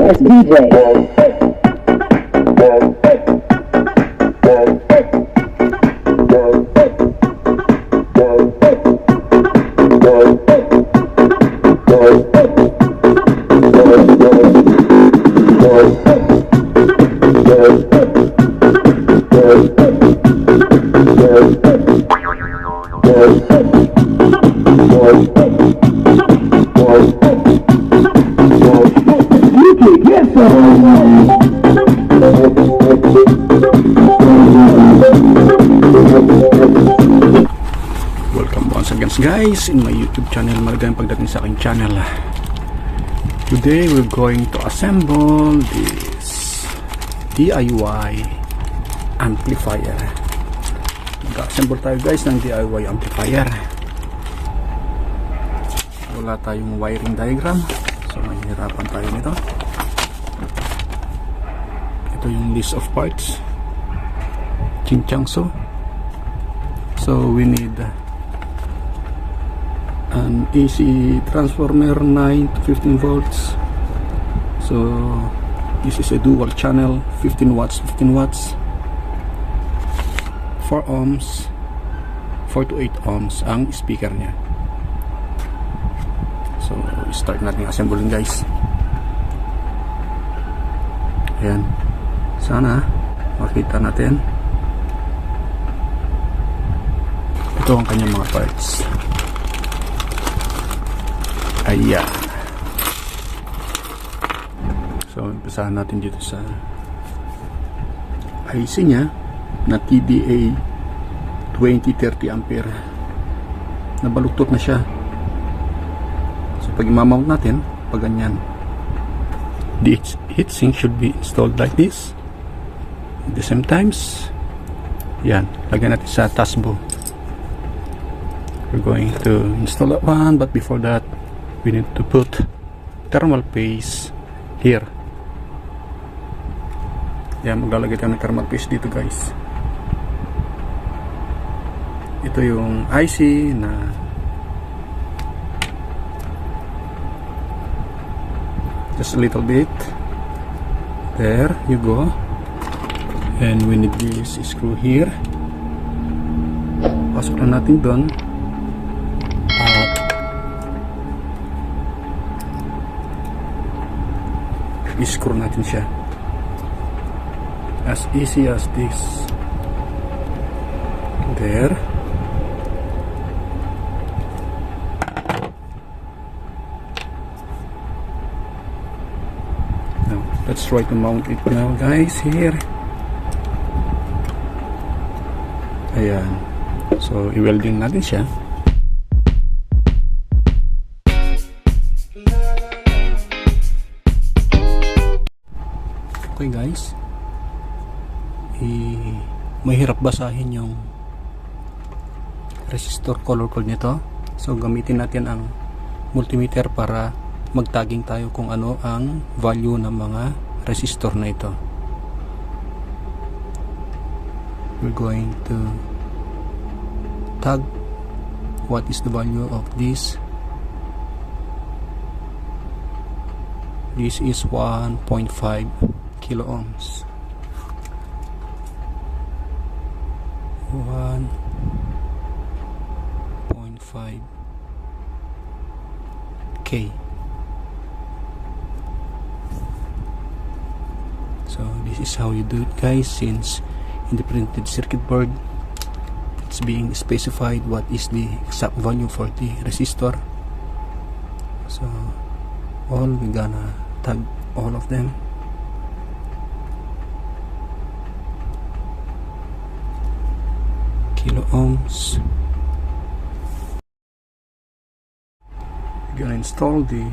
as DJ. Welcome once again guys in my YouTube channel. Maligayang pagdating sa aking channel. Today we're going to assemble this DIY amplifier. Mag-assemble tayo guys ng DIY amplifier. Wala tayong wiring diagram, so mahihirapan tayo nito. Ito yung list of parts, Chinchangso. So we need an AC transformer 9 to 15 volts. So this is a dual channel, 15 watts 4 ohms, 4 to 8 ohms ang speaker niya. So start natin assembling guys. Ayan, sana makita natin. Ito ang kanyang mga parts. Ayan. So umpisahan natin dito sa IC nya na TDA2030A. Nabaluktot na siya. So pag i-mount natin, pag ganyan, the heatsink should be installed like this. At the same times, yan, lagyan natin sa taskbar. We're going to install that one, but before that we need to put thermal paste here. Yan, maglalagay tayo ng thermal paste dito guys. Ito yung IC na just a little bit. There you go. And we need this screw here. Pasok na natin doon. I-screw natin siya. As easy as this. There. Now, let's try to mount it now guys here. Ayan. So, i-welding natin siya. Okay guys, mahirap basahin yung resistor color code nito. So gamitin natin ang multimeter para magtagging tayo kung ano ang value ng mga resistor na ito. We're going to tag what is the value of this. This is 1.5 kilo ohms. 1.5 K. So this is how you do it guys, since in the printed circuit board it's being specified what is the exact value for the resistor. So all we gonna tag all of them. Kilo ohms. We're gonna install the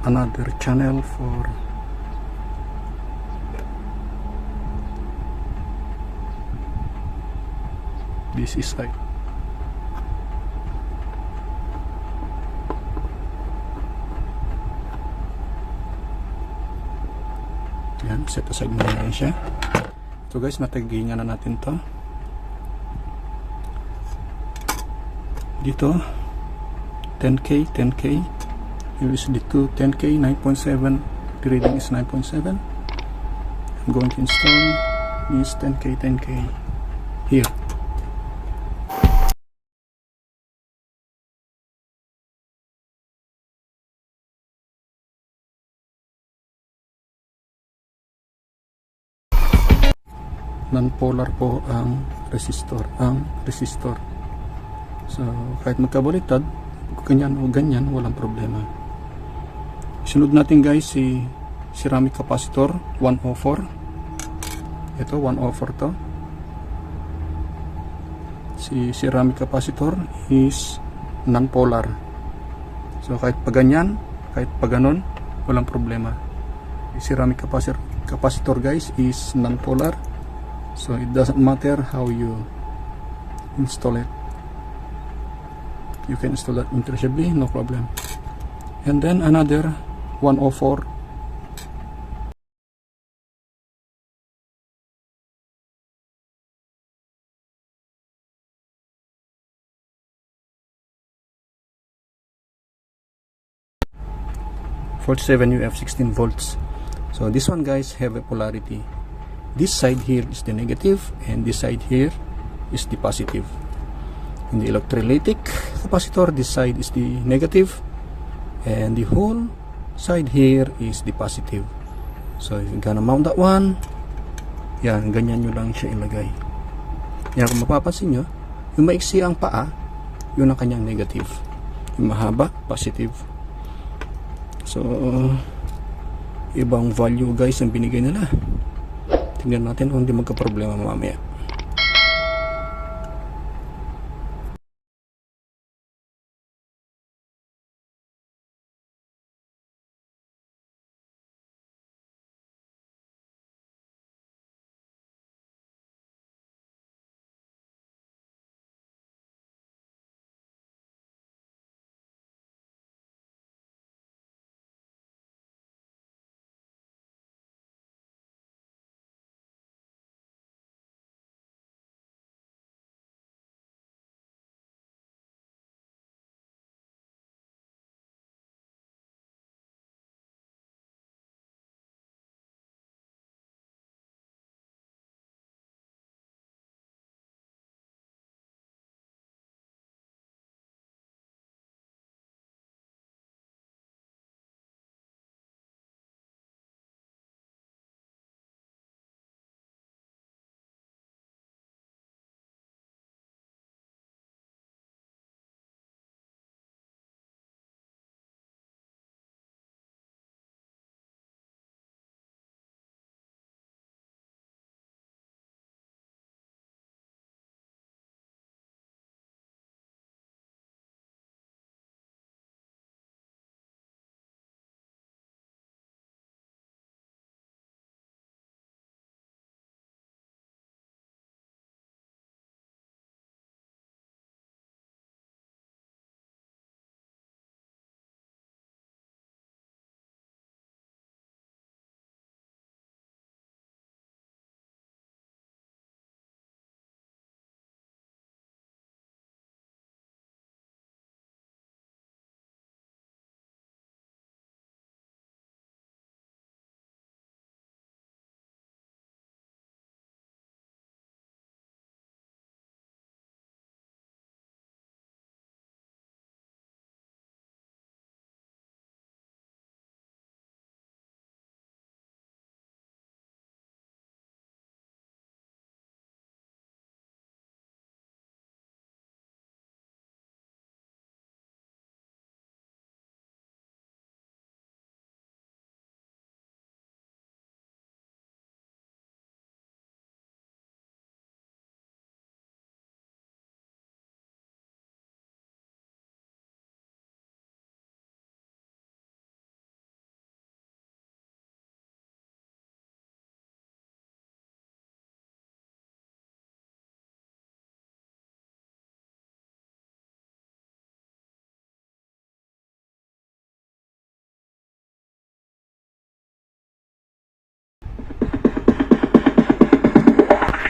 another channel for this is like yan, set aside muna yan siya. So guys, matagingan na natin to dito. 10K USB 2 10K 9.7 The reading is 9.7. I'm going to install this 10K here. Non-polar po ang resistor. So kahit magkabaliktad, ganyan o ganyan, walang problema. Sunod natin guys si ceramic capacitor 104. Ito 104 to. Si ceramic capacitor is non-polar. So kahit pa ganyan, kahit pa ganon, walang problema. Ceramic capacitor guys is non-polar. So it doesn't matter how you install it. You can install that interchangeably, no problem. And then another 104. Volt 7 UF 16 volts. So this one guys have a polarity. This side here is the negative and this side here is the positive. In the electrolytic capacitor, this side is the negative and the whole side here is the positive. So if you're gonna mount that one, yan, ganyan nyo lang siya ilagay. Yan, kung mapapansin nyo, yung maiksi ang paa, yun ang kanyang negative. Yung mahaba, positive. So ibang value guys ang binigay nila. Tingnan natin kung hindi magka-problema mamaya.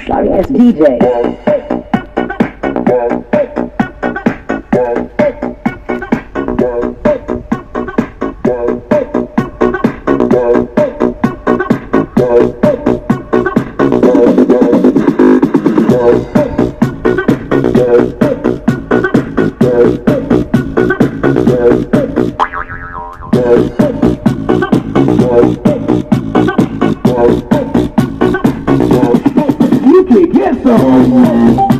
Sorry, as DJ. Ito.